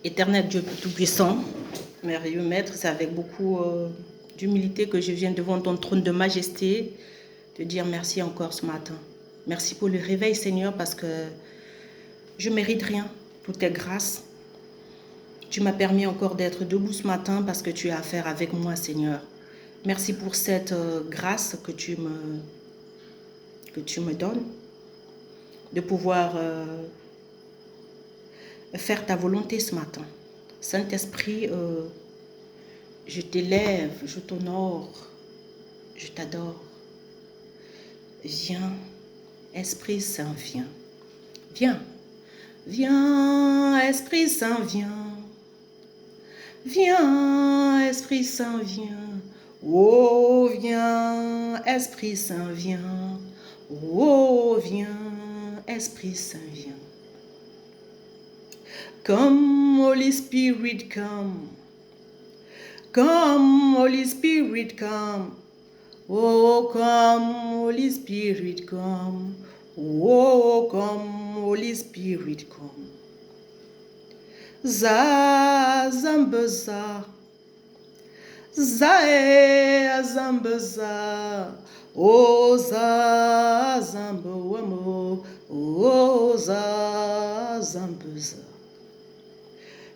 Éternel Dieu Tout-Puissant, merveilleux Maître, c'est avec beaucoup d'humilité que je viens devant ton trône de majesté te dire merci encore ce matin. Merci pour le réveil, Seigneur, parce que je ne mérite rien pour tes grâces. Tu m'as permis encore d'être debout ce matin parce que tu as affaire avec moi, Seigneur. Merci pour cette grâce que tu me donnes, de pouvoir faire ta volonté ce matin. Saint-Esprit, je t'élève, je t'honore, je t'adore. Viens, Esprit Saint, viens. Viens, viens, Esprit Saint, viens. Viens, Esprit Saint, viens. Oh, viens, Esprit Saint, viens. Oh, viens, Esprit Saint, viens. Come, Holy Spirit, come. Come, Holy Spirit, come. Oh, come, Holy Spirit, come. Oh, come, Holy Spirit, come. Za, zambaza. Za, zambaza. Oh, za, zambawamo. Oh, za, zambaza.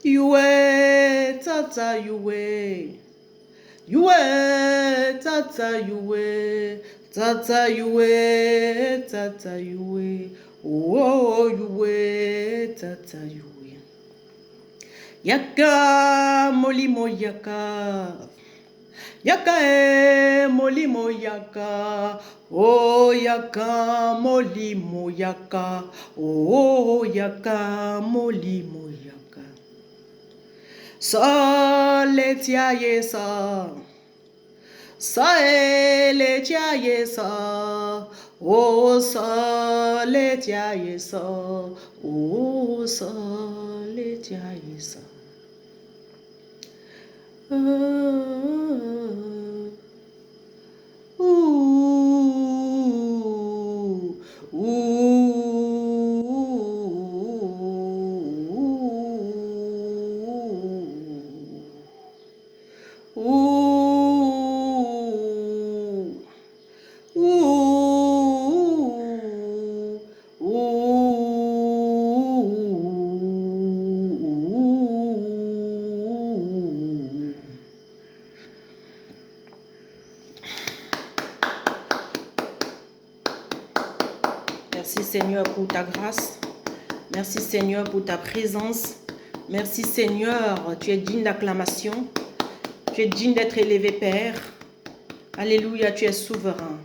Yue, tata, yue. Yue, tata, yue. Tata, yue, tata, yue. Oh, yue, tata, yue. Yaka, molimo, yaka. Yaka, molimo, yaka. Oh, yaka, molimo, yaka. Oh, yaka, molimo, yaka. Sa le tia yesa, sa le tia yesa, oh sa le tia yesa, oh sa le tia yesa. Merci Seigneur pour ta grâce. Merci Seigneur pour ta présence. Merci Seigneur, tu es digne d'acclamation. Tu es digne d'être élevé Père. Alléluia, tu es souverain.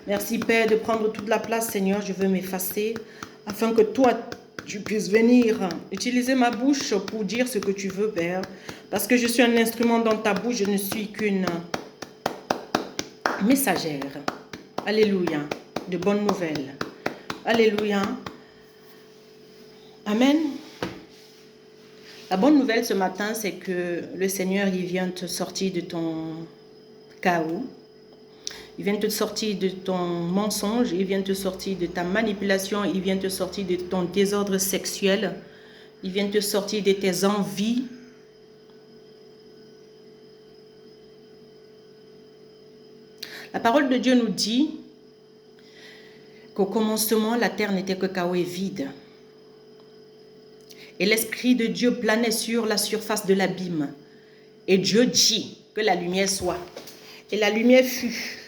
Merci Père de prendre toute la place Seigneur. Je veux m'effacer afin que toi tu puisses venir utiliser ma bouche pour dire ce que tu veux Père. Parce que je suis un instrument dans ta bouche, je ne suis qu'une messagère. Alléluia, de bonnes nouvelles. Alléluia. Amen. La bonne nouvelle ce matin, c'est que le Seigneur, il vient te sortir de ton chaos. Il vient te sortir de ton mensonge. Il vient te sortir de ta manipulation. Il vient te sortir de ton désordre sexuel. Il vient te sortir de tes envies. La parole de Dieu nous dit qu'au commencement, la terre n'était que chaos et vide. Et l'Esprit de Dieu planait sur la surface de l'abîme. Et Dieu dit que la lumière soit. Et la lumière fut.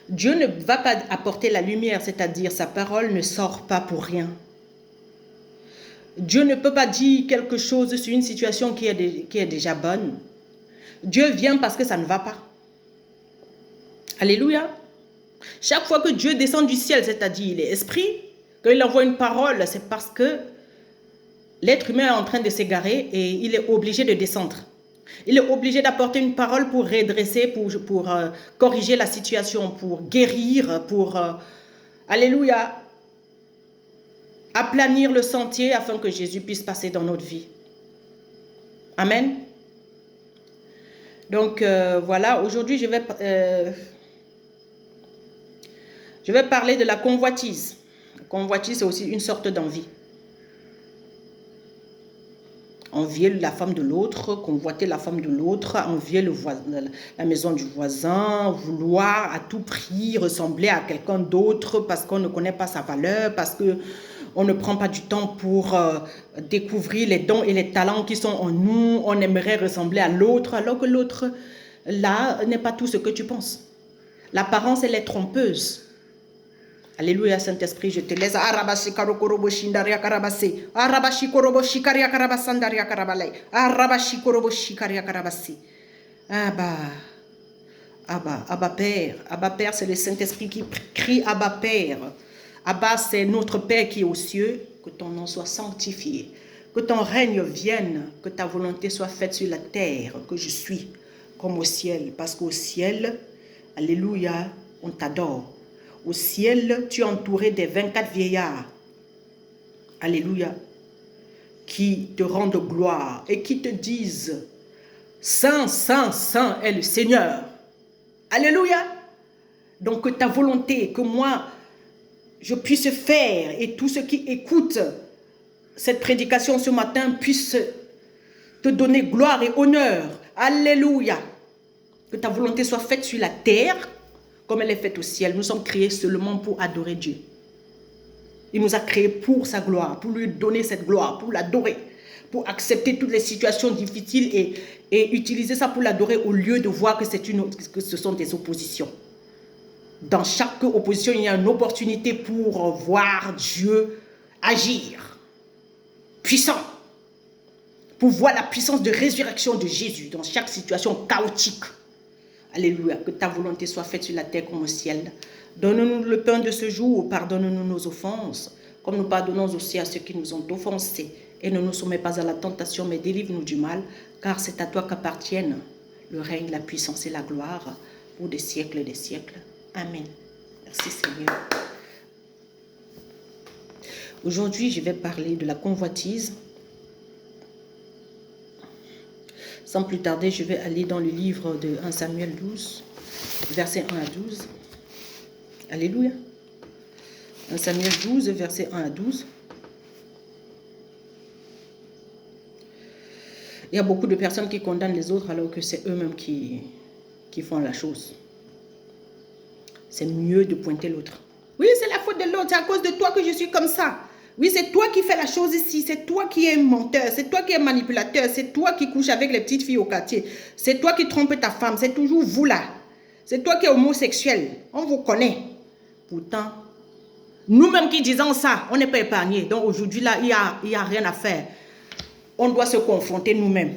Dieu ne va pas apporter la lumière, c'est-à-dire sa parole ne sort pas pour rien. Dieu ne peut pas dire quelque chose sur une situation qui est déjà bonne. Dieu vient parce que ça ne va pas. Alléluia. Chaque fois que Dieu descend du ciel, c'est-à-dire il est esprit, quand il envoie une parole, c'est parce que l'être humain est en train de s'égarer et il est obligé de descendre. Il est obligé d'apporter une parole pour redresser, pour corriger la situation, pour guérir, pour, alléluia, aplanir le sentier afin que Jésus puisse passer dans notre vie. Amen. Donc, voilà, aujourd'hui, je vais parler de la convoitise. La convoitise, c'est aussi une sorte d'envie. envier la femme de l'autre, convoiter la femme de l'autre, envier la maison du voisin, vouloir à tout prix ressembler à quelqu'un d'autre parce qu'on ne connaît pas sa valeur, parce qu'on ne prend pas du temps pour découvrir les dons et les talents qui sont en nous. On aimerait ressembler à l'autre, alors que l'autre, là, n'est pas tout ce que tu penses. L'apparence, elle est trompeuse. Alléluia, Saint-Esprit, je te laisse. Arabashi karokorobo shindaria karabase. Arabashi korobo shikaria karabasandaria karabale. Arabashi korobo shikaria karabase. Abba Père. Abba Père, c'est le Saint-Esprit qui crie Abba Père. Abba, c'est notre Père qui est aux cieux. Que ton nom soit sanctifié. Que ton règne vienne. Que ta volonté soit faite sur la terre. Que je suis comme au ciel. Parce qu'au ciel, alléluia, on t'adore. Au ciel, tu es entouré des 24 vieillards. Alléluia. Qui te rendent gloire et qui te disent Saint, Saint, Saint est le Seigneur. Alléluia. Donc que ta volonté, que moi, je puisse faire et tous ceux qui écoutent cette prédication ce matin puissent te donner gloire et honneur. Alléluia. Que ta volonté soit faite sur la terre comme elle est faite au ciel. Nous sommes créés seulement pour adorer Dieu. Il nous a créés pour sa gloire, pour lui donner cette gloire, pour l'adorer, pour accepter toutes les situations difficiles et utiliser ça pour l'adorer au lieu de voir que ce sont des oppositions. Dans chaque opposition, il y a une opportunité pour voir Dieu agir, puissant, pour voir la puissance de résurrection de Jésus dans chaque situation chaotique. Alléluia, que ta volonté soit faite sur la terre comme au ciel. Donne-nous le pain de ce jour, pardonne-nous nos offenses, comme nous pardonnons aussi à ceux qui nous ont offensés. Et ne nous soumets pas à la tentation, mais délivre-nous du mal, car c'est à toi qu'appartiennent le règne, la puissance et la gloire pour des siècles et des siècles. Amen. Merci Seigneur. Aujourd'hui, je vais parler de la convoitise. Sans plus tarder, je vais aller dans le livre de 1 Samuel 12, versets 1 à 12. Alléluia. 1 Samuel 12, versets 1 à 12. Il y a beaucoup de personnes qui condamnent les autres alors que c'est eux-mêmes qui font la chose. C'est mieux de pointer l'autre. Oui, c'est la faute de l'autre, c'est à cause de toi que je suis comme ça. Oui, c'est toi qui fais la chose ici, c'est toi qui es menteur, c'est toi qui es manipulateur, c'est toi qui couches avec les petites filles au quartier, c'est toi qui trompes ta femme, c'est toujours vous là. C'est toi qui es homosexuel, on vous connaît. Pourtant, nous-mêmes qui disons ça, on n'est pas épargnés. Donc aujourd'hui là, il y a rien à faire. On doit se confronter nous-mêmes.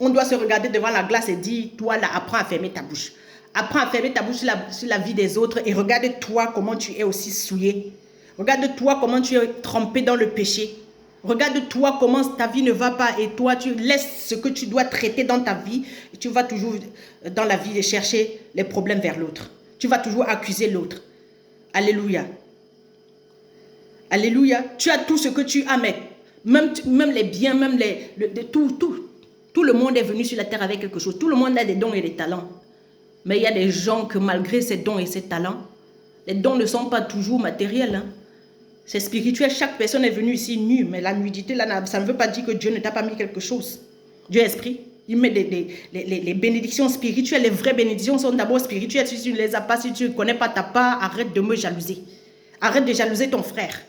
On doit se regarder devant la glace et dire, toi là, apprends à fermer ta bouche. Apprends à fermer ta bouche sur la vie des autres et regarde-toi comment tu es aussi souillé. Regarde-toi comment tu es trempé dans le péché. Regarde-toi comment ta vie ne va pas et toi tu laisses ce que tu dois traiter dans ta vie et tu vas toujours dans la vie chercher les problèmes vers l'autre. Tu vas toujours accuser l'autre. Alléluia. Alléluia. Tu as tout ce que tu as, même les biens, même tout le monde est venu sur la terre avec quelque chose. Tout le monde a des dons et des talents. Mais il y a des gens que malgré ces dons et ces talents, les dons ne sont pas toujours matériels. Hein. C'est spirituel. Chaque personne est venue ici nue. Mais la nudité, là, ça ne veut pas dire que Dieu ne t'a pas mis quelque chose. Dieu est esprit. Il met les bénédictions spirituelles. Les vraies bénédictions sont d'abord spirituelles. Si tu ne les as pas, si tu ne connais pas ta part, arrête de me jalouser. Arrête de jalouser ton frère.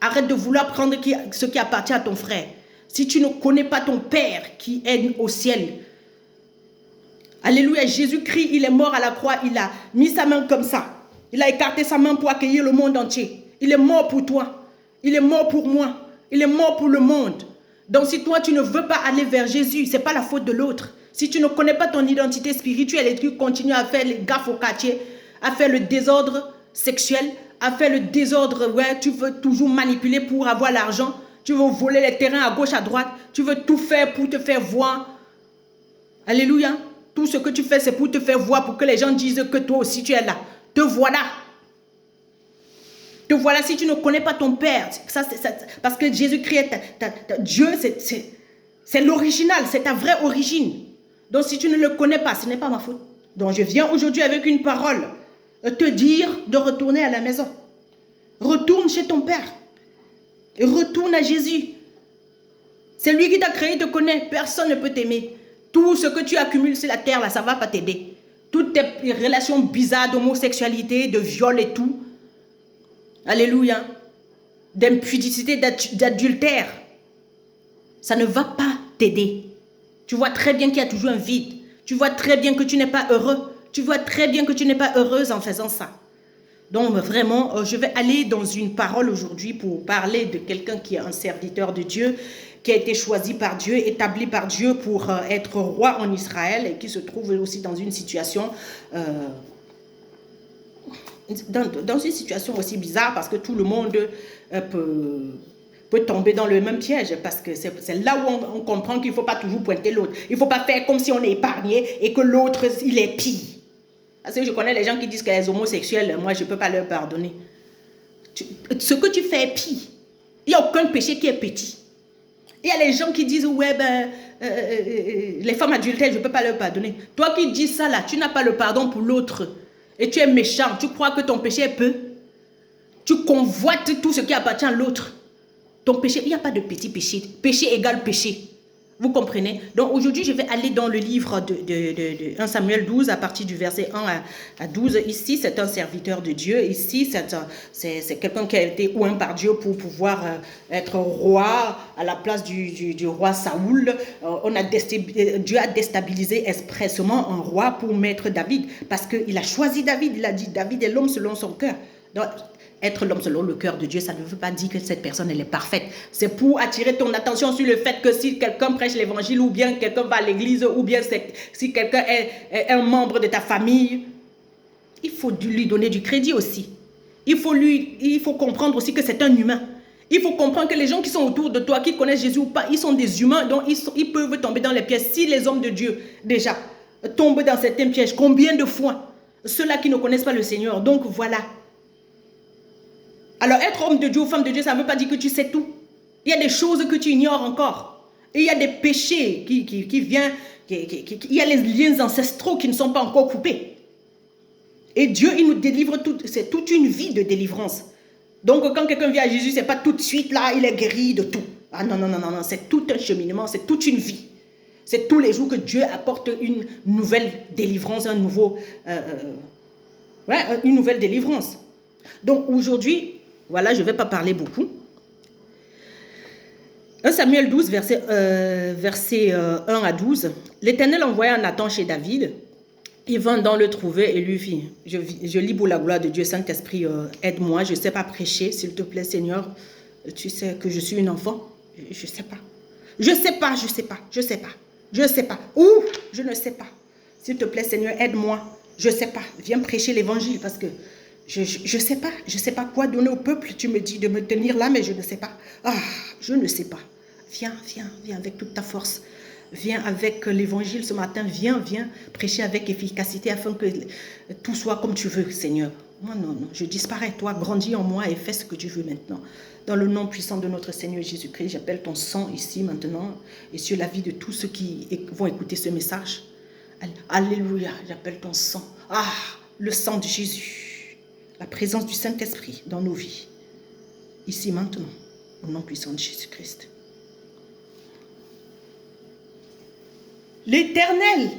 Arrête de vouloir prendre ce qui appartient à ton frère. Si tu ne connais pas ton Père qui est au ciel. Alléluia. Jésus-Christ, il est mort à la croix. Il a mis sa main comme ça. Il a écarté sa main pour accueillir le monde entier. Il est mort pour toi. Il est mort pour moi. Il est mort pour le monde. Donc si toi, tu ne veux pas aller vers Jésus, ce n'est pas la faute de l'autre. Si tu ne connais pas ton identité spirituelle et tu continues à faire les gaffes au quartier, à faire le désordre sexuel, à faire le désordre, ouais, tu veux toujours manipuler pour avoir l'argent, tu veux voler les terrains à gauche, à droite, tu veux tout faire pour te faire voir. Alléluia. Tout ce que tu fais, c'est pour te faire voir, pour que les gens disent que toi aussi tu es là. Te voilà. Te voilà si tu ne connais pas ton Père. Parce que Jésus-Christ, Dieu, c'est l'original, c'est ta vraie origine. Donc si tu ne le connais pas, ce n'est pas ma faute. Donc je viens aujourd'hui avec une parole, te dire de retourner à la maison. Retourne chez ton Père. Et retourne à Jésus. C'est lui qui t'a créé, te connaît. Personne ne peut t'aimer. Tout ce que tu accumules sur la terre, là, ça ne va pas t'aider. Toutes tes relations bizarres d'homosexualité, de viol et tout. Alléluia. D'impudicité, d'adultère. Ça ne va pas t'aider. Tu vois très bien qu'il y a toujours un vide. Tu vois très bien que tu n'es pas heureux. Tu vois très bien que tu n'es pas heureuse en faisant ça. Donc vraiment, je vais aller dans une parole aujourd'hui pour parler de quelqu'un qui est un serviteur de Dieu, qui a été choisi par Dieu, établi par Dieu pour être roi en Israël et qui se trouve aussi dans une situation aussi bizarre parce que tout le monde peut tomber dans le même piège parce que c'est là où on comprend qu'il ne faut pas toujours pointer l'autre. Il ne faut pas faire comme si on est épargné et que l'autre, il est pire. Parce que je connais les gens qui disent que les homosexuels, moi, je ne peux pas leur pardonner. Ce que tu fais est pire. Il n'y a aucun péché qui est petit. Il y a les gens qui disent, ouais, les femmes adultères, je ne peux pas leur pardonner. Toi qui dis ça là, tu n'as pas le pardon pour l'autre. Et tu es méchant. Tu crois que ton péché est peu. Tu convoites tout ce qui appartient à l'autre. Ton péché, il n'y a pas de petit péché. Péché égale péché. Vous comprenez? Donc aujourd'hui, je vais aller dans le livre de 1 Samuel 12 à partir du verset 1 à 12. Ici, c'est un serviteur de Dieu. Ici, c'est quelqu'un qui a été oint par Dieu pour pouvoir être roi à la place du roi Saoul. Dieu a déstabilisé expressément un roi pour mettre David parce qu'il a choisi David. Il a dit, David est l'homme selon son cœur. Donc, être l'homme selon le cœur de Dieu, ça ne veut pas dire que cette personne, elle est parfaite. C'est pour attirer ton attention sur le fait que si quelqu'un prêche l'évangile, ou bien quelqu'un va à l'église, ou bien si quelqu'un est un membre de ta famille, il faut lui donner du crédit aussi. Il faut comprendre aussi que c'est un humain. Il faut comprendre que les gens qui sont autour de toi, qui connaissent Jésus ou pas, ils sont des humains, donc ils peuvent tomber dans les pièges. Si les hommes de Dieu, déjà, tombent dans certains pièges, combien de fois ceux-là qui ne connaissent pas le Seigneur? Donc voilà. Alors, être homme de Dieu ou femme de Dieu, ça ne veut pas dire que tu sais tout. Il y a des choses que tu ignores encore. Et il y a des péchés qui viennent. Il y a les liens ancestraux qui ne sont pas encore coupés. Et Dieu, il nous délivre c'est toute une vie de délivrance. Donc, quand quelqu'un vient à Jésus, ce n'est pas tout de suite là, il est guéri de tout. Ah non, non, non, non, non, c'est tout un cheminement, c'est toute une vie. C'est tous les jours que Dieu apporte une nouvelle délivrance, une nouvelle délivrance. Donc, aujourd'hui, voilà, je ne vais pas parler beaucoup. 1 Samuel 12, verset 1 à 12. L'Éternel envoya Nathan chez David. Il vint dans le trouver et lui fit. Je lis pour la gloire de Dieu. Saint-Esprit, aide-moi. Je ne sais pas prêcher, s'il te plaît, Seigneur. Tu sais que je suis une enfant. Je ne sais pas. Je ne sais pas, je ne sais pas, je ne sais pas. Je ne sais pas. Ouh, je ne sais pas. S'il te plaît, Seigneur, aide-moi. Je ne sais pas. Viens prêcher l'évangile parce que je ne sais pas quoi donner au peuple. Tu me dis de me tenir là, mais je ne sais pas. Ah, je ne sais pas. Viens, viens, viens avec toute ta force. Viens avec l'évangile ce matin. Viens, viens prêcher avec efficacité afin que tout soit comme tu veux, Seigneur. Moi, non, non, je disparais. Toi, grandis en moi et fais ce que tu veux maintenant. Dans le nom puissant de notre Seigneur Jésus-Christ, j'appelle ton sang ici maintenant et sur la vie de tous ceux qui vont écouter ce message. Alléluia, j'appelle ton sang. Ah, le sang de Jésus. La présence du Saint-Esprit dans nos vies. Ici maintenant, au nom puissant de Jésus-Christ. L'Éternel.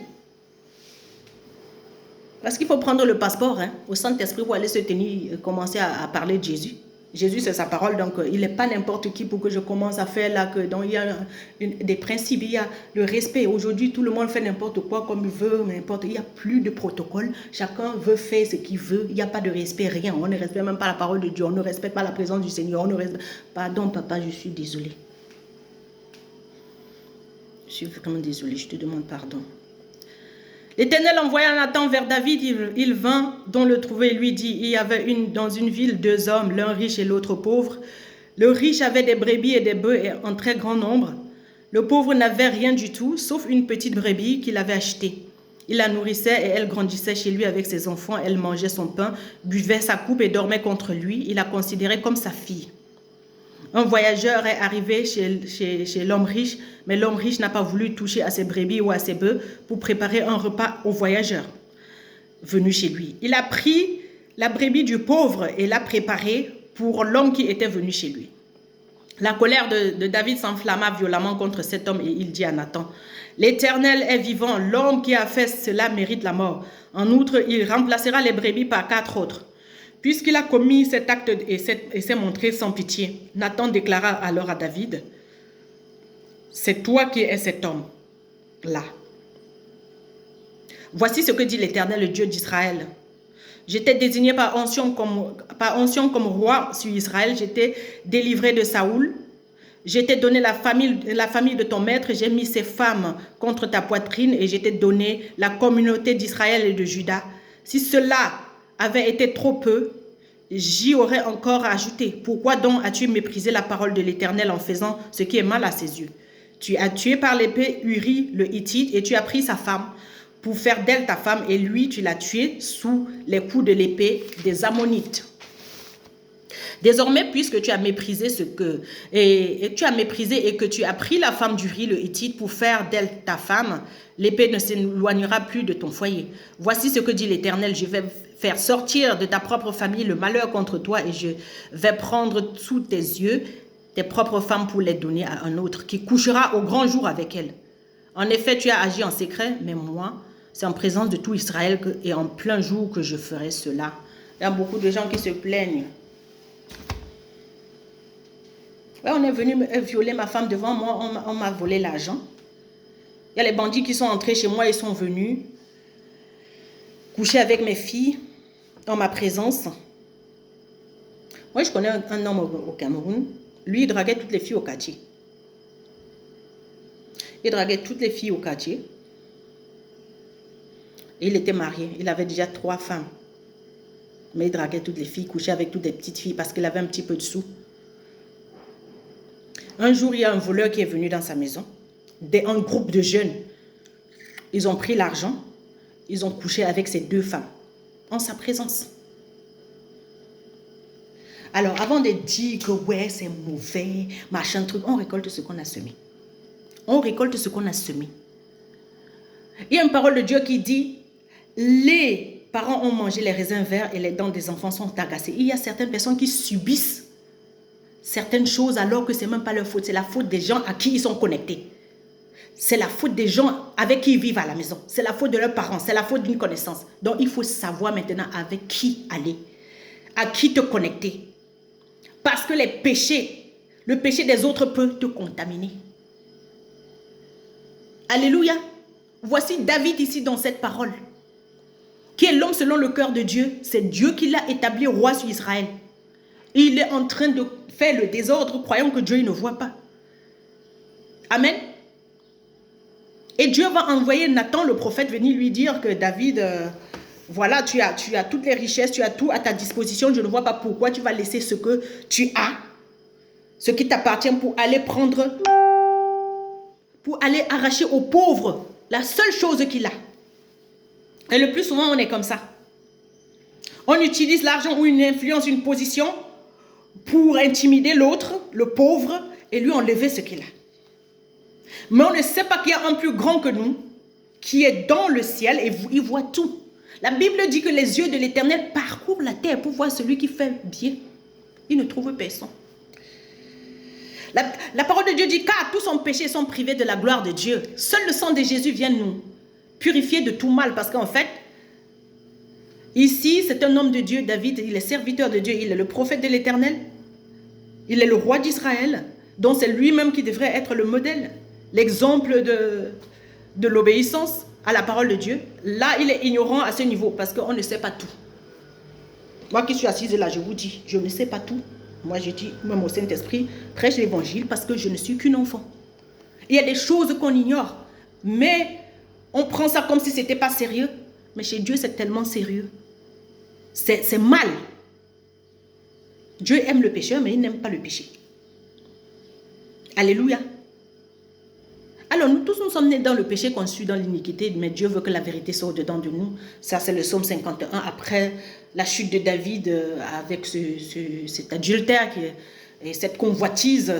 Parce qu'il faut prendre le passeport au Saint-Esprit pour aller se tenir, commencer à parler de Jésus. Jésus, c'est sa parole, donc il n'est pas n'importe qui pour que je commence à faire là. Donc il y a des principes, il y a le respect. Aujourd'hui, tout le monde fait n'importe quoi comme il veut, il n'y a plus de protocole. Chacun veut faire ce qu'il veut. Il n'y a pas de respect, rien. On ne respecte même pas la parole de Dieu. On ne respecte pas la présence du Seigneur. On ne respecte... Pardon, papa, je suis désolée. Je suis vraiment désolée, je te demande pardon. L'Éternel envoya Nathan vers David, il vint, dont le trouver, lui dit, il y avait dans une ville 2 hommes, l'un riche et l'autre pauvre. Le riche avait des brebis et des bœufs en très grand nombre. Le pauvre n'avait rien du tout, sauf une petite brebis qu'il avait achetée. Il la nourrissait et elle grandissait chez lui avec ses enfants. Elle mangeait son pain, buvait sa coupe et dormait contre lui. Il la considérait comme sa fille. Un voyageur est arrivé chez l'homme riche, mais l'homme riche n'a pas voulu toucher à ses brebis ou à ses bœufs pour préparer un repas au voyageur venu chez lui. Il a pris la brebis du pauvre et l'a préparée pour l'homme qui était venu chez lui. La colère de David s'enflamma violemment contre cet homme et il dit à Nathan, « L'Éternel est vivant, l'homme qui a fait cela mérite la mort. En outre, il remplacera les brebis par 4 autres. » Puisqu'il a commis cet acte et s'est montré sans pitié, Nathan déclara alors à David, « C'est toi qui es cet homme-là. Voici ce que dit l'Éternel, le Dieu d'Israël. J'étais désigné par onction comme roi sur Israël. J'étais délivré de Saoul. J'étais donné la famille de ton maître. J'ai mis ses femmes contre ta poitrine et j'étais donné la communauté d'Israël et de Juda. Si cela avait été trop peu, j'y aurais encore ajouté. Pourquoi donc as-tu méprisé la parole de l'Éternel en faisant ce qui est mal à ses yeux? Tu as tué par l'épée Uri le Hittite et tu as pris sa femme pour faire d'elle ta femme, et lui, tu l'as tué sous les coups de l'épée des Ammonites. Désormais, puisque tu as méprisé tu as méprisé et que tu as pris la femme d'Uri le Hittite pour faire d'elle ta femme, l'épée ne s'éloignera plus de ton foyer. Voici ce que dit l'Éternel, je vais faire sortir de ta propre famille le malheur contre toi et je vais prendre sous tes yeux tes propres femmes pour les donner à un autre qui couchera au grand jour avec elles. En effet, tu as agi en secret, mais moi, c'est en présence de tout Israël et en plein jour que je ferai cela. Il y a beaucoup de gens qui se plaignent. Ouais, on est venu violer ma femme devant moi, on m'a volé l'argent. Il y a les bandits qui sont entrés chez moi, ils sont venus coucher avec mes filles en ma présence. Moi, je connais un homme au Cameroun. Lui, il draguait toutes les filles au quartier. Il draguait toutes les filles au quartier. Et il était marié. Il avait déjà 3 femmes. Mais il draguait toutes les filles, couchait avec toutes les petites filles parce qu'il avait un petit peu de sous. Un jour, il y a un voleur qui est venu dans sa maison. Un groupe de jeunes. Ils ont pris l'argent. Ils ont couché avec ces 2 femmes. En sa présence. Alors, avant de dire que ouais, c'est mauvais, machin truc, on récolte ce qu'on a semé. On récolte ce qu'on a semé. Il y a une parole de Dieu qui dit, les parents ont mangé les raisins verts et les dents des enfants sont agacées. Il y a certaines personnes qui subissent certaines choses alors que ce n'est même pas leur faute. C'est la faute des gens à qui ils sont connectés. C'est la faute des gens avec qui ils vivent à la maison. C'est la faute de leurs parents. C'est la faute d'une connaissance. Donc, il faut savoir maintenant avec qui aller. À qui te connecter. Parce que le péché des autres peut te contaminer. Alléluia. Voici David ici dans cette parole. Qui est l'homme selon le cœur de Dieu. C'est Dieu qui l'a établi roi sur Israël. Et il est en train de faire le désordre, croyant que Dieu ne voit pas. Amen. Et Dieu va envoyer Nathan, le prophète, venir lui dire que David, voilà, tu as toutes les richesses, tu as tout à ta disposition. Je ne vois pas pourquoi tu vas laisser ce que tu as, ce qui t'appartient pour aller prendre, pour aller arracher aux pauvres la seule chose qu'il a. Et le plus souvent, on est comme ça. On utilise l'argent ou une influence, une position pour intimider l'autre, le pauvre, et lui enlever ce qu'il a. Mais on ne sait pas qu'il y a un plus grand que nous, qui est dans le ciel et il voit tout. La Bible dit que les yeux de l'Éternel parcourent la terre pour voir celui qui fait bien. Il ne trouve personne. La parole de Dieu dit car tous sont péchés, sont privés de la gloire de Dieu. Seul le sang de Jésus vient nous purifier de tout mal. Parce qu'en fait, ici, c'est un homme de Dieu, David, il est serviteur de Dieu, il est le prophète de l'Éternel. Il est le roi d'Israël, donc c'est lui-même qui devrait être le modèle, l'exemple de l'obéissance à la parole de Dieu. Là, il est ignorant à ce niveau parce qu'on ne sait pas tout. Moi qui suis assise là, je vous dis, je ne sais pas tout. Moi, je dis, même au Saint-Esprit, prêche l'évangile parce que je ne suis qu'une enfant. Il y a des choses qu'on ignore, mais on prend ça comme si ce n'était pas sérieux. Mais chez Dieu, c'est tellement sérieux. C'est mal. Dieu aime le pécheur, mais il n'aime pas le péché. Alléluia. Alors, nous tous, nous sommes nés dans le péché, conçus dans l'iniquité, mais Dieu veut que la vérité sorte dedans de nous. Ça, c'est le psaume 51, après la chute de David avec cet adultère et cette convoitise,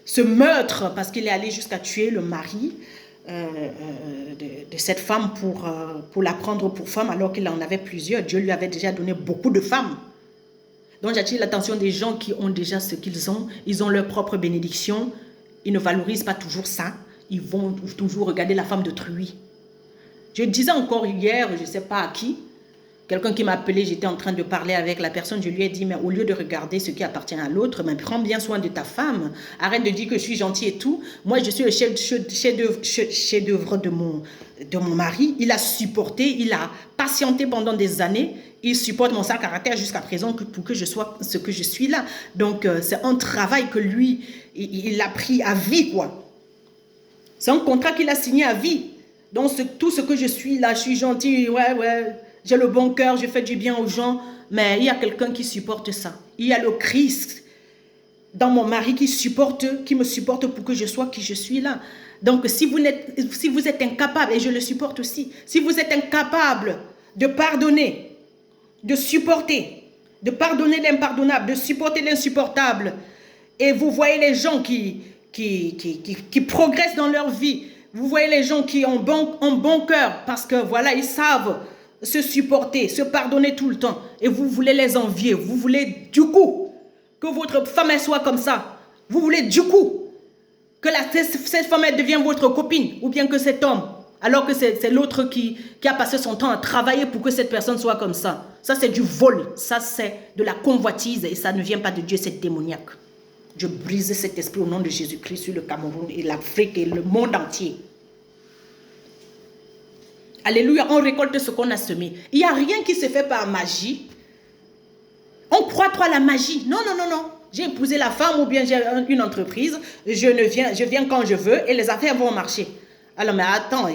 ce meurtre, parce qu'il est allé jusqu'à tuer le mari de cette femme pour la prendre pour femme, alors qu'il en avait plusieurs. Dieu lui avait déjà donné beaucoup de femmes. Donc j'attire l'attention des gens qui ont déjà ce qu'ils ont. Ils ont leur propre bénédiction. Ils ne valorisent pas toujours ça. Ils vont toujours regarder la femme d'autrui. Je disais encore hier, je ne sais pas à qui, quelqu'un qui m'a appelé, j'étais en train de parler avec la personne, je lui ai dit, mais au lieu de regarder ce qui appartient à l'autre, mais prends bien soin de ta femme. Arrête de dire que je suis gentil et tout. Moi, je suis le chef-d'œuvre de mon mari. Il a supporté, il a patienté pendant des années. Il supporte mon sale caractère jusqu'à présent pour que je sois ce que je suis là. Donc, c'est un travail que lui, il a pris à vie, quoi. C'est un contrat qu'il a signé à vie. Donc, tout ce que je suis là, je suis gentil, ouais, j'ai le bon cœur, je fais du bien aux gens. Mais il y a quelqu'un qui supporte ça. Il y a le Christ dans mon mari qui me supporte pour que je sois qui je suis là. Donc, si vous êtes incapable, et je le supporte aussi, si vous êtes incapable de pardonner, de supporter, de pardonner l'impardonnable, de supporter l'insupportable, et vous voyez les gens qui progressent dans leur vie, vous voyez les gens qui ont bon cœur, parce que voilà, ils savent se supporter, se pardonner tout le temps, et vous voulez les envier, vous voulez du coup que votre femme elle soit comme ça, vous voulez du coup que cette femme elle devienne votre copine, ou bien que cet homme, alors que c'est l'autre qui a passé son temps à travailler pour que cette personne soit comme ça. Ça c'est du vol, ça c'est de la convoitise, et ça ne vient pas de Dieu, c'est démoniaque. Je brise cet esprit au nom de Jésus-Christ sur le Cameroun et l'Afrique et le monde entier. Alléluia, on récolte ce qu'on a semé. Il n'y a rien qui se fait par magie. On croit trop à la magie. Non. J'ai épousé la femme ou bien j'ai une entreprise. Je viens quand je veux et les affaires vont marcher. Alors, mais attends,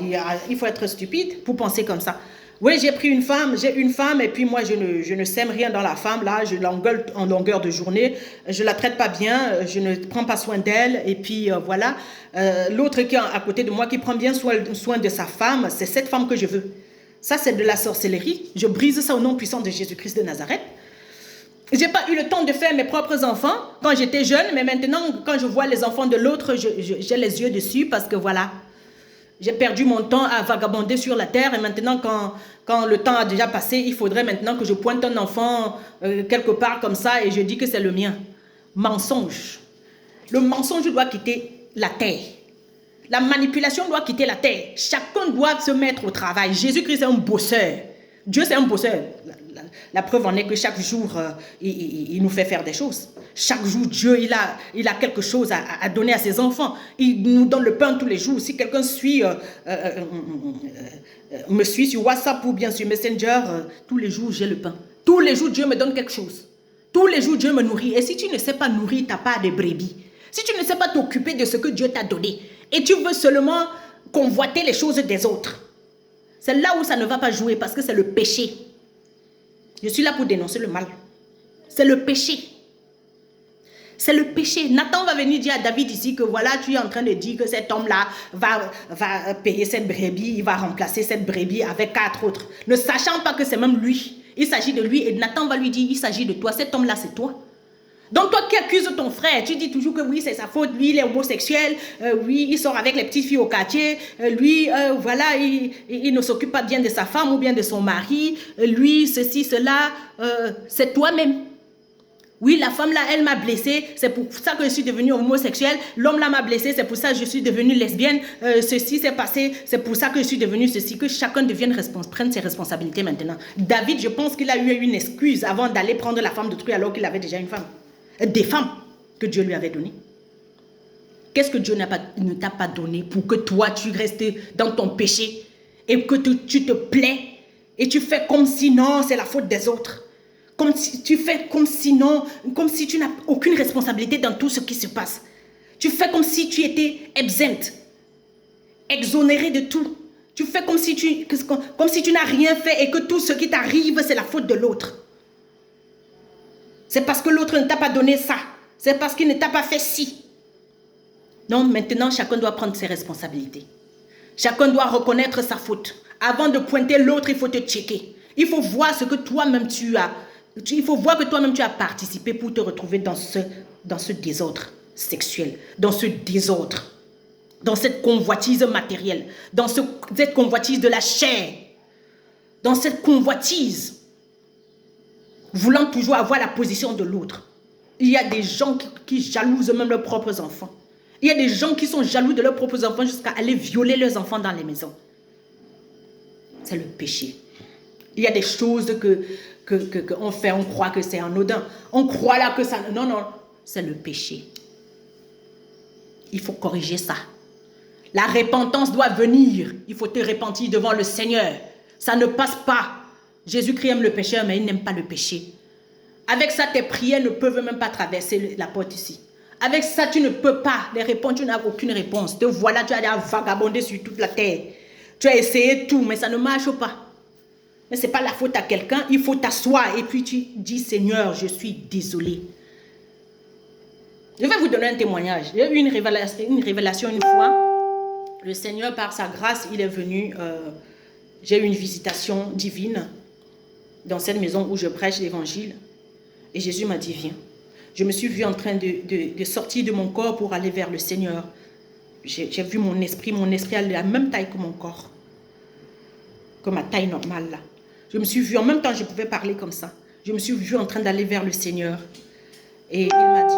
il faut être stupide pour penser comme ça. Oui, j'ai une femme et puis moi, je ne sème rien dans la femme. Là, je l'engueule en longueur de journée. Je ne la traite pas bien, je ne prends pas soin d'elle. Et puis, voilà. L'autre qui est à côté de moi, qui prend bien soin de sa femme, c'est cette femme que je veux. Ça, c'est de la sorcellerie. Je brise ça au nom puissant de Jésus-Christ de Nazareth. Je n'ai pas eu le temps de faire mes propres enfants quand j'étais jeune. Mais maintenant, quand je vois les enfants de l'autre, j'ai les yeux dessus parce que voilà. J'ai perdu mon temps à vagabonder sur la terre et maintenant quand le temps a déjà passé, il faudrait maintenant que je pointe un enfant quelque part comme ça et je dis que c'est le mien. Mensonge. Le mensonge doit quitter la terre. La manipulation doit quitter la terre. Chacun doit se mettre au travail. Jésus-Christ est un bosseur. Dieu c'est un bosseur. La preuve en est que chaque jour, il nous fait faire des choses. Chaque jour, Dieu, il a quelque chose à donner à ses enfants. Il nous donne le pain tous les jours. Si quelqu'un me suit sur WhatsApp ou bien sur Messenger, tous les jours, j'ai le pain. Tous les jours, Dieu me donne quelque chose. Tous les jours, Dieu me nourrit. Et si tu ne sais pas nourrir ta part de brebis, si tu ne sais pas t'occuper de ce que Dieu t'a donné, et tu veux seulement convoiter les choses des autres, c'est là où ça ne va pas jouer parce que c'est le péché. Je suis là pour dénoncer le mal. C'est le péché. C'est le péché. Nathan va venir dire à David ici que voilà, tu es en train de dire que cet homme-là va payer cette brebis, il va remplacer cette brebis avec 4 autres. Ne sachant pas que c'est même lui. Il s'agit de lui et Nathan va lui dire, il s'agit de toi. Cet homme-là, c'est toi. Donc toi qui accuses ton frère, tu dis toujours que oui, c'est sa faute, lui, il est homosexuel, oui, il sort avec les petites filles au quartier, lui, voilà, il ne s'occupe pas bien de sa femme ou bien de son mari, lui, ceci, cela, c'est toi-même. Oui, la femme là, elle m'a blessée, c'est pour ça que je suis devenue homosexuelle, l'homme là m'a blessée, c'est pour ça que je suis devenue lesbienne, ceci s'est passé, c'est pour ça que je suis devenue ceci, que chacun prenne ses responsabilités maintenant. David, je pense qu'il a eu une excuse avant d'aller prendre la femme d'autrui alors qu'il avait déjà une femme. Des femmes que Dieu lui avait données. Qu'est-ce que Dieu ne t'a pas donné pour que toi, tu restes dans ton péché et que tu te plains et tu fais comme si non, c'est la faute des autres. Comme si tu fais comme si non, comme si tu n'as aucune responsabilité dans tout ce qui se passe. Tu fais comme si tu étais exempt, exonéré de tout. Tu fais comme si tu n'as rien fait et que tout ce qui t'arrive, c'est la faute de l'autre. C'est parce que l'autre ne t'a pas donné ça. C'est parce qu'il ne t'a pas fait ci. Non, maintenant, chacun doit prendre ses responsabilités. Chacun doit reconnaître sa faute. Avant de pointer l'autre, il faut te checker. Il faut voir ce que toi-même tu as. Il faut voir que toi-même tu as participé pour te retrouver dans ce désordre sexuel, dans ce désordre, dans cette convoitise matérielle, dans cette convoitise de la chair, dans cette convoitise. voulant toujours avoir la position de l'autre. Il y a des gens qui jalousent même leurs propres enfants. Il y a des gens qui sont jaloux de leurs propres enfants jusqu'à aller violer leurs enfants dans les maisons. C'est le péché. Il y a des choses qu'on fait, on croit que c'est anodin. On croit là que ça... Non, non, c'est le péché. Il faut corriger ça. La repentance doit venir. Il faut te repentir devant le Seigneur. Ça ne passe pas. Jésus-Christ aime le pécheur, mais il n'aime pas le péché. Avec ça, tes prières ne peuvent même pas traverser la porte ici. Avec ça, tu ne peux pas les répondre. Tu n'as aucune réponse. Te voilà, tu as vagabondé sur toute la terre. Tu as essayé tout, mais ça ne marche pas. Mais ce n'est pas la faute à quelqu'un. Il faut t'asseoir et puis tu dis, Seigneur, je suis désolé. Je vais vous donner un témoignage. J'ai eu une révélation une fois. Le Seigneur, par sa grâce, il est venu. J'ai eu une visitation divine dans cette maison où je prêche l'évangile. Et Jésus m'a dit, viens. Je me suis vue en train de sortir de mon corps pour aller vers le Seigneur. J'ai vu mon esprit a la même taille que mon corps. Comme ma taille normale là. Je me suis vue, en même temps je pouvais parler comme ça. Je me suis vue en train d'aller vers le Seigneur. Et il m'a dit,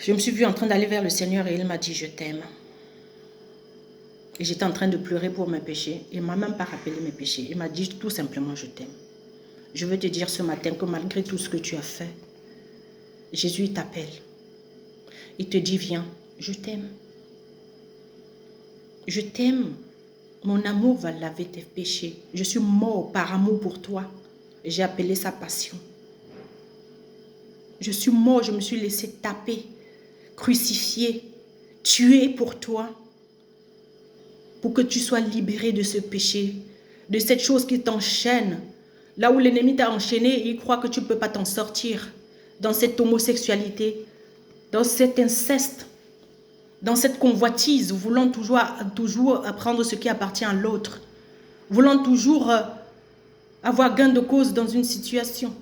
je me suis vue en train d'aller vers le Seigneur et il m'a dit, je t'aime. Et j'étais en train de pleurer pour mes péchés. Il ne m'a même pas rappelé mes péchés. Il m'a dit tout simplement, je t'aime. Je veux te dire ce matin que malgré tout ce que tu as fait, Jésus t'appelle. Il te dit, viens, je t'aime. Je t'aime. Mon amour va laver tes péchés. Je suis mort par amour pour toi. J'ai appelé ça passion. Je suis mort, je me suis laissé taper, crucifié, tué pour toi. Pour que tu sois libéré de ce péché, de cette chose qui t'enchaîne. Là où l'ennemi t'a enchaîné, il croit que tu ne peux pas t'en sortir. Dans cette homosexualité, dans cet inceste, dans cette convoitise, voulant toujours prendre ce qui appartient à l'autre, voulant toujours avoir gain de cause dans une situation,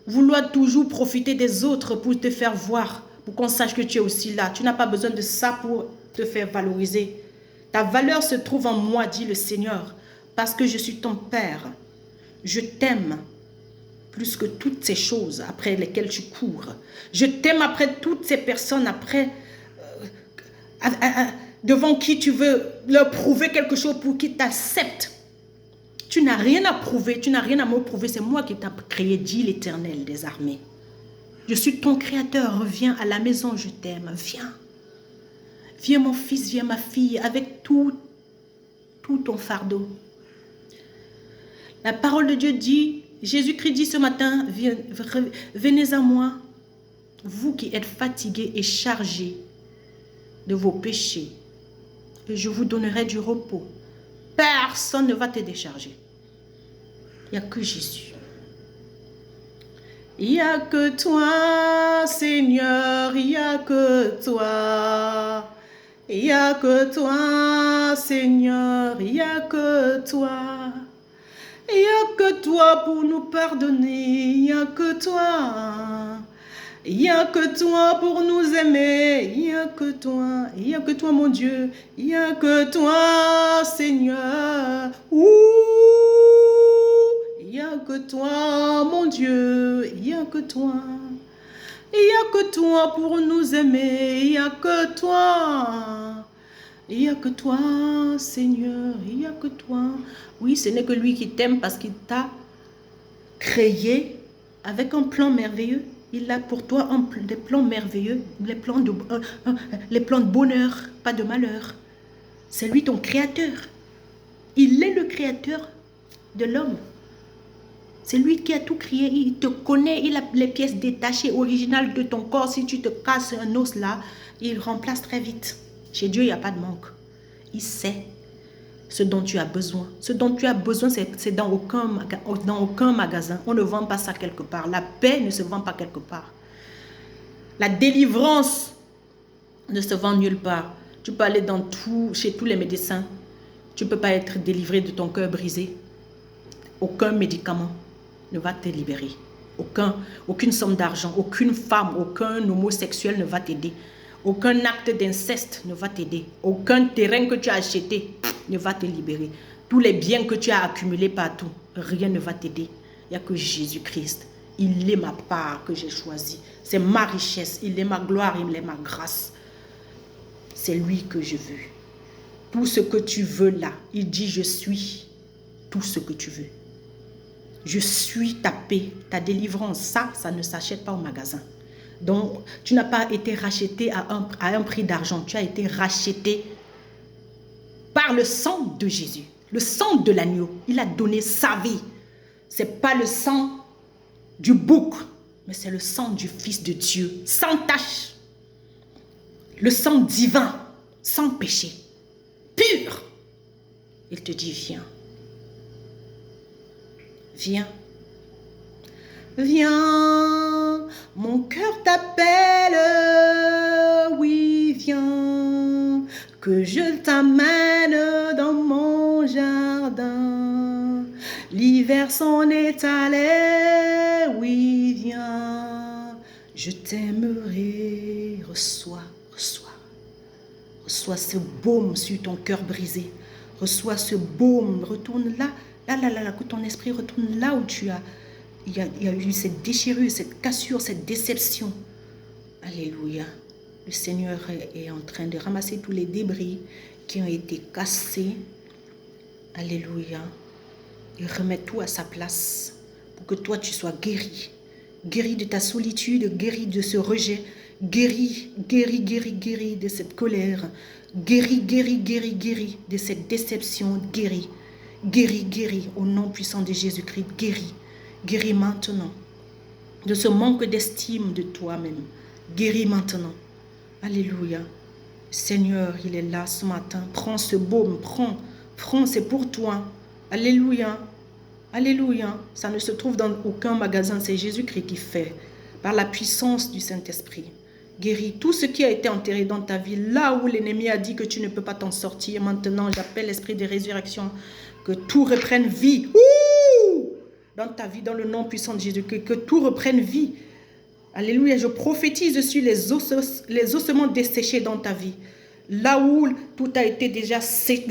vouloir toujours profiter des autres pour te faire voir, pour qu'on sache que tu es aussi là. Tu n'as pas besoin de ça pour te faire valoriser. Ta valeur se trouve en moi, dit le Seigneur, parce que je suis ton Père. Je t'aime plus que toutes ces choses après lesquelles tu cours. Je t'aime après toutes ces personnes, devant qui tu veux leur prouver quelque chose pour qu'ils t'acceptent. Tu n'as rien à prouver, tu n'as rien à me prouver. C'est moi qui t'ai créé, dit l'Éternel des armées. Je suis ton créateur, reviens à la maison, je t'aime, viens. Viens mon fils, viens ma fille, avec tout ton fardeau. La parole de Dieu dit, Jésus-Christ dit ce matin, venez à moi, vous qui êtes fatigués et chargés de vos péchés, et je vous donnerai du repos. Personne ne va te décharger. Il n'y a que Jésus. Il n'y a que toi, Seigneur, il n'y a que toi. Il n'y a que toi, Seigneur, il n'y a que toi. Il n'y a que toi pour nous pardonner, il n'y a que toi. Il n'y a que toi pour nous aimer, il n'y a que toi mon Dieu, il n'y a que toi Seigneur. Ouh, il n'y a que toi mon Dieu, il n'y a que toi. Il n'y a que toi pour nous aimer, il n'y a que toi. Il n'y a que toi, Seigneur, il n'y a que toi. Oui, ce n'est que lui qui t'aime parce qu'il t'a créé avec un plan merveilleux. Il a pour toi des plans merveilleux, les plans de bonheur, pas de malheur. C'est lui ton créateur. Il est le créateur de l'homme. C'est lui qui a tout créé. Il te connaît, il a les pièces détachées, originales de ton corps. Si tu te casses un os là, il remplace très vite. Chez Dieu, il n'y a pas de manque. Il sait ce dont tu as besoin. Ce dont tu as besoin, c'est dans aucun magasin. On ne vend pas ça quelque part. La paix ne se vend pas quelque part. La délivrance ne se vend nulle part. Tu peux aller chez tous les médecins. Tu ne peux pas être délivré de ton cœur brisé. Aucun médicament ne va te libérer. Aucune somme d'argent, aucune femme, aucun homosexuel ne va t'aider. Aucun acte d'inceste ne va t'aider. Aucun terrain que tu as acheté ne va te libérer. Tous les biens que tu as accumulés partout rien ne va t'aider. Il n'y a que Jésus-Christ. Il est ma part que j'ai choisie. C'est ma richesse. Il est ma gloire, il est ma grâce. C'est lui que je veux. Tout ce que tu veux là, il dit je suis tout ce que tu veux. Je suis ta paix, ta délivrance. Ça ne s'achète pas au magasin. Donc, tu n'as pas été racheté à un prix d'argent. Tu as été racheté par le sang de Jésus. Le sang de l'agneau. Il a donné sa vie. Ce n'est pas le sang du bouc, mais c'est le sang du Fils de Dieu, sans tache. Le sang divin, sans péché, pur. Il te dit, viens. Viens. Viens, mon cœur t'appelle, oui, viens, que je t'amène dans mon jardin. L'hiver s'en est allé, oui, viens, je t'aimerai. Reçois, reçois. Reçois ce baume sur ton cœur brisé. Reçois ce baume, retourne là, que ton esprit retourne là où tu as. Il y a eu cette déchirure, cette cassure, cette déception. Alléluia. Le Seigneur est en train de ramasser tous les débris qui ont été cassés. Alléluia. Il remet tout à sa place pour que toi tu sois guéri. Guéri de ta solitude, guéri de ce rejet. Guéri de cette colère. Guéri de cette déception. Guéri au nom puissant de Jésus-Christ. Guéris maintenant de ce manque d'estime de toi-même. Guéris maintenant. Alléluia. Seigneur, il est là ce matin. Prends ce baume, prends, c'est pour toi. Alléluia. Alléluia. Ça ne se trouve dans aucun magasin. C'est Jésus-Christ qui fait. Par la puissance du Saint-Esprit. Guéris tout ce qui a été enterré dans ta vie. Là où l'ennemi a dit que tu ne peux pas t'en sortir. Maintenant, j'appelle l'esprit de résurrection. Que tout reprenne vie. Ouh! Dans ta vie, dans le nom puissant de Jésus, que tout reprenne vie. Alléluia, je prophétise sur les ossements desséchés dans ta vie. Là où tout a été déjà sec.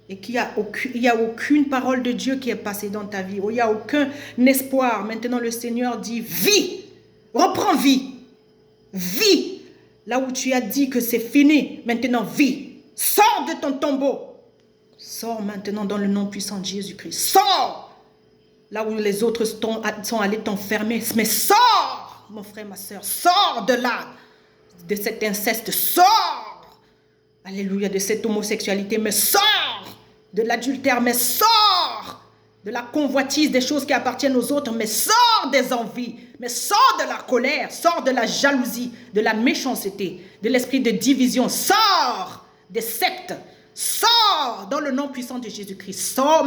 Et qu'il n'y a aucune parole de Dieu qui est passée dans ta vie. Où il n'y a aucun espoir. Maintenant, le Seigneur dit, vis. Reprends vie. Vis. Là où tu as dit que c'est fini. Maintenant, vis. Sors de ton tombeau. Sors maintenant dans le nom puissant de Jésus-Christ. Sors. Là où les autres sont allés t'enfermer. Mais sors, mon frère, ma soeur. Sors de là. De cet inceste. Sors. Alléluia. De cette homosexualité. Mais sors. De l'adultère. Mais sors. De la convoitise, des choses qui appartiennent aux autres. Mais sors des envies. Mais sors de la colère. Sors de la jalousie. De la méchanceté. De l'esprit de division. Sors des sectes. Sors dans le nom puissant de Jésus-Christ. Sors.